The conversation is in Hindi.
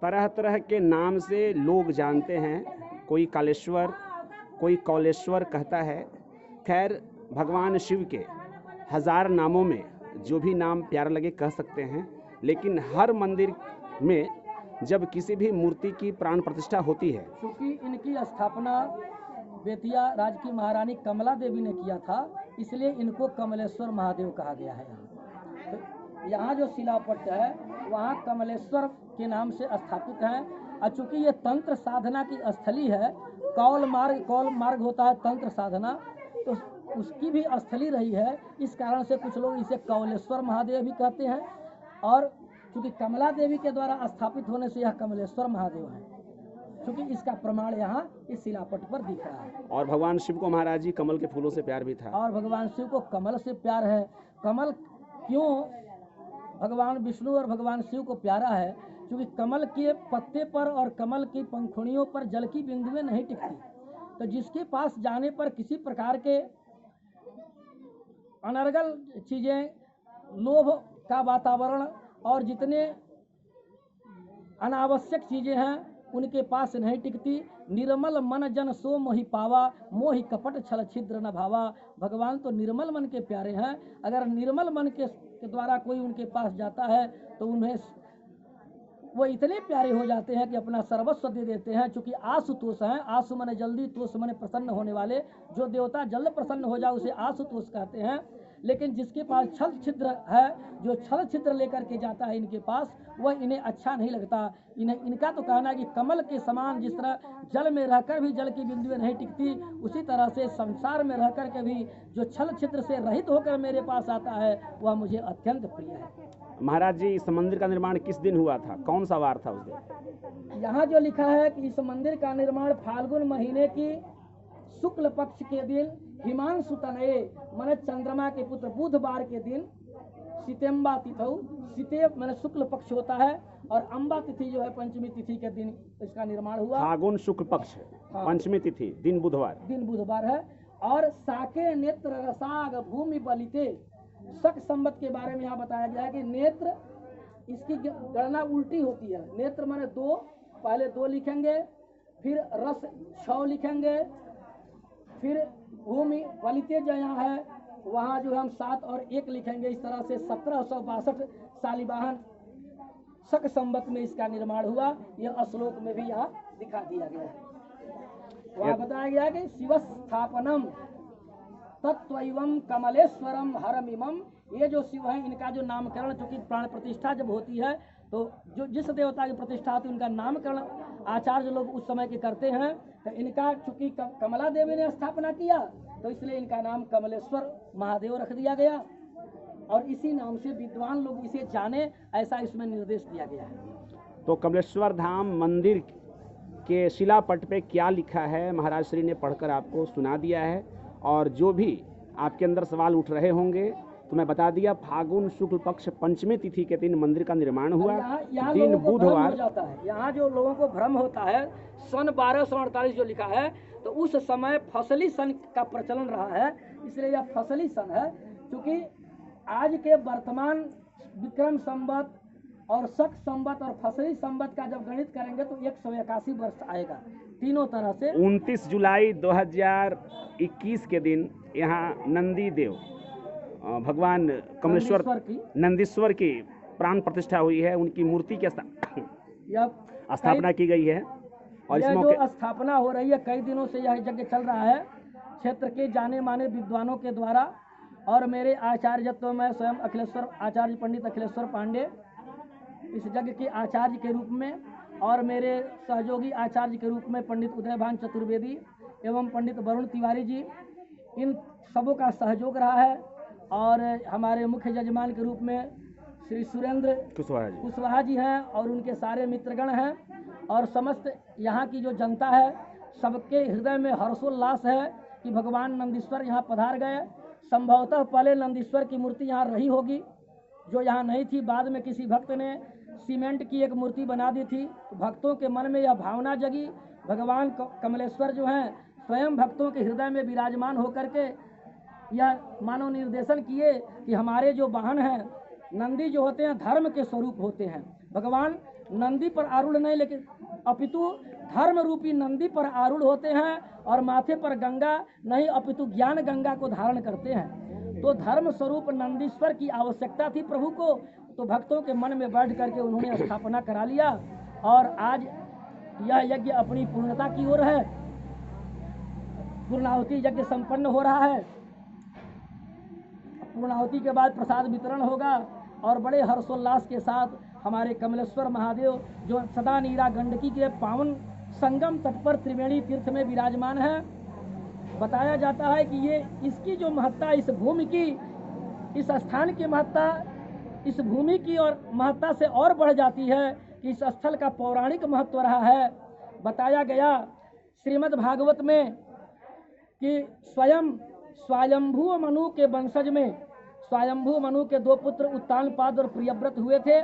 तरह तरह के नाम से लोग जानते हैं। कोई कालेश्वर, कोई कौलेश्वर कहता है। खैर, भगवान शिव के हजार नामों में जो भी नाम प्यारा लगे कह सकते हैं, लेकिन हर मंदिर में जब किसी भी मूर्ति की प्राण प्रतिष्ठा होती है, क्योंकि इनकी स्थापना बेतिया राज की महारानी कमला देवी ने किया था, इसलिए इनको कमलेश्वर महादेव कहा गया है। तो यहाँ जो शिलापट है वहाँ कमलेश्वर के नाम से स्थापित है। और चूँकि ये तंत्र साधना की स्थली है, कौल मार्ग होता है तंत्र साधना, तो उसकी भी स्थली रही है। इस कारण से कुछ लोग इसे कौलेश्वर महादेव भी कहते हैं, और चूँकि कमला देवी के द्वारा स्थापित होने से यह कमलेश्वर महादेव है, क्योंकि इसका प्रमाण यहाँ इस शिलापट पर दिख रहा है। और भगवान शिव को महाराज जी कमल के फूलों से प्यार भी था। और भगवान शिव को कमल से प्यार है। कमल क्यों भगवान विष्णु और भगवान शिव को प्यारा है? क्योंकि कमल के पत्ते पर और कमल की पंखुड़ियों पर जल की बिंदुएं नहीं टिकती, तो जिसके पास जाने पर किसी प्रकार के अनर्गल चीजें, लोभ का वातावरण और जितने अनावश्यक चीजें हैं उनके पास नहीं टिकती। निर्मल मन जन सो मोहि पावा, मोहि कपट छल छिद्र न भावा। भगवान तो निर्मल मन के प्यारे हैं। अगर निर्मल मन के द्वारा कोई उनके पास जाता है तो उन्हें वो इतने प्यारे हो जाते हैं कि अपना सर्वस्व दे देते हैं। चूँकि आशुतोष हैं, आशु मन जल्दी, तोष मन प्रसन्न होने वाले। जो देवता जल्द प्रसन्न हो जाए उसे आशुतोष कहते हैं। लेकिन जिसके पास छल छिद्र है, जो छल छिद्र लेकर के जाता है इनके पास, वह इन्हें अच्छा नहीं लगता। इनका तो कहना है कि कमल के समान जिस तरह जल में रहकर भी जल की बिंदुएं नहीं टिकती, उसी तरह से संसार में रहकर के भी जो छल छिद्र से रहित होकर मेरे पास आता है वह मुझे अत्यंत प्रिय है। महाराज जी, इस मंदिर का निर्माण किस दिन हुआ था? कौन सा वार था उस दिन? यहाँ जो लिखा है कि इस मंदिर का निर्माण फाल्गुन महीने की शुक्ल पक्ष के दिन हिमांशु तनये मन चंद्रमा के पुत्र बुधवार के दिन सितेम्बा तिथौ, सिते मैंने शुक्ल पक्ष होता है और अम्बा तिथि जो है पंचमी तिथि के दिन इसका निर्माण हुआ। फागुन शुक्ल पक्ष, हाँ। पंचमी तिथि, दिन बुधवार है। और साके नेत्र रसाग भूमि बलिते, शक संवत के बारे में यहाँ बताया गया है कि नेत्र, इसकी गणना उल्टी होती है। नेत्र माने दो, पहले दो लिखेंगे, फिर रस 6 लिखेंगे, फिर भूमि बलिते जो यहाँ है वहाँ जो हम 7 और 1 लिखेंगे। इस तरह से 1762 सालिवाहन शक संवत में इसका निर्माण हुआ। यह श्लोक में भी यहाँ दिखा दिया गया है। वहाँ बताया गया कि शिवस्थापनम तत्वैवम कमलेश्वरम हरमिमम। ये जो शिव हैं इनका जो नामकरण, चूँकि प्राण प्रतिष्ठा जब होती है तो जो जिस देवता की प्रतिष्ठा होती है उनका नामकरण आचार्य लोग उस समय के करते हैं। तो इनका चूँकि कमला देवी ने स्थापना किया तो इसलिए इनका नाम कमलेश्वर महादेव रख दिया गया, और इसी नाम से विद्वान लोग इसे जाने, ऐसा इसमें निर्देश दिया गया है। तो कमलेश्वर धाम मंदिर के शिलापट पे क्या लिखा है महाराज श्री ने पढ़कर आपको सुना दिया है। और जो भी आपके अंदर सवाल उठ रहे होंगे तो मैं बता दिया, फागुन शुक्ल पक्ष पंचमी तिथि के दिन मंदिर का निर्माण हुआ। यहाँ दिन बुधवार जाता है। यहाँ जो लोगों को भ्रम होता है, सन 1248 जो लिखा है तो उस समय फसली सन का प्रचलन रहा है, इसलिए यह फसली सन है। क्योंकि आज के वर्तमान विक्रम संवत और शक संवत और फसली संवत का जब गणित करेंगे तो 181 वर्ष आएगा तीनों तरह से। 29 जुलाई 2021 के दिन यहाँ नंदी देव भगवान कमलेश्वर नंदीश्वर की प्राण प्रतिष्ठा हुई है। उनकी मूर्ति की स्थापना की गई है। और यह जो स्थापना हो रही है, कई दिनों से यह यज्ञ चल रहा है क्षेत्र के जाने माने विद्वानों के द्वारा। और मेरे आचार्य तो मैं स्वयं अखिलेश्वर आचार्य पंडित अखिलेश्वर पांडे इस यज्ञ के आचार्य के रूप में, और मेरे सहयोगी आचार्य के रूप में पंडित उदयभान चतुर्वेदी एवं पंडित वरुण तिवारी जी, इन सबों का सहयोग रहा है। और हमारे मुख्य यजमान के रूप में श्री सुरेंद्र कुशवाहा जी हैं और उनके सारे मित्रगण हैं। और समस्त यहाँ की जो जनता है सबके हृदय में हर्षोल्लास है कि भगवान नंदीश्वर यहाँ पधार गए। संभवतः पहले नंदीश्वर की मूर्ति यहाँ रही होगी, जो यहाँ नहीं थी। बाद में किसी भक्त ने सीमेंट की एक मूर्ति बना दी थी, तो भक्तों के मन में यह भावना जगी। भगवान कमलेश्वर जो हैं स्वयं भक्तों के हृदय में विराजमान होकर के यह मानव निर्देशन किए कि हमारे जो वाहन हैं नंदी जो होते हैं धर्म के स्वरूप होते हैं। भगवान नंदी पर आरूढ़ नहीं, लेकिन अपितु धर्म रूपी नंदी पर आरूढ़ होते हैं और माथे पर गंगा नहीं अपितु ज्ञान गंगा को धारण करते हैं। तो धर्म स्वरूप नंदीश्वर की आवश्यकता थी प्रभु को, तो भक्तों के मन में बैठ करके उन्होंने स्थापना करा लिया और आज यह यज्ञ अपनी पूर्णता की ओर है। पूर्णाहुति यज्ञ संपन्न हो रहा है। पूर्णाहुति के बाद प्रसाद वितरण होगा और बड़े हर्षोल्लास के साथ हमारे कमलेश्वर महादेव जो सदा नीरा गंडकी के पावन संगम तट पर त्रिवेणी तीर्थ में विराजमान है, बताया जाता है कि ये इसकी जो महत्ता, इस भूमि की, इस स्थान की महत्ता इस भूमि की और महत्ता से और बढ़ जाती है कि इस स्थल का पौराणिक महत्व रहा है। बताया गया श्रीमद् भागवत में कि स्वयं स्वयंभू मनु के वंशज में स्वयंभू मनु के दो पुत्र उत्तानपाद और प्रियव्रत हुए थे।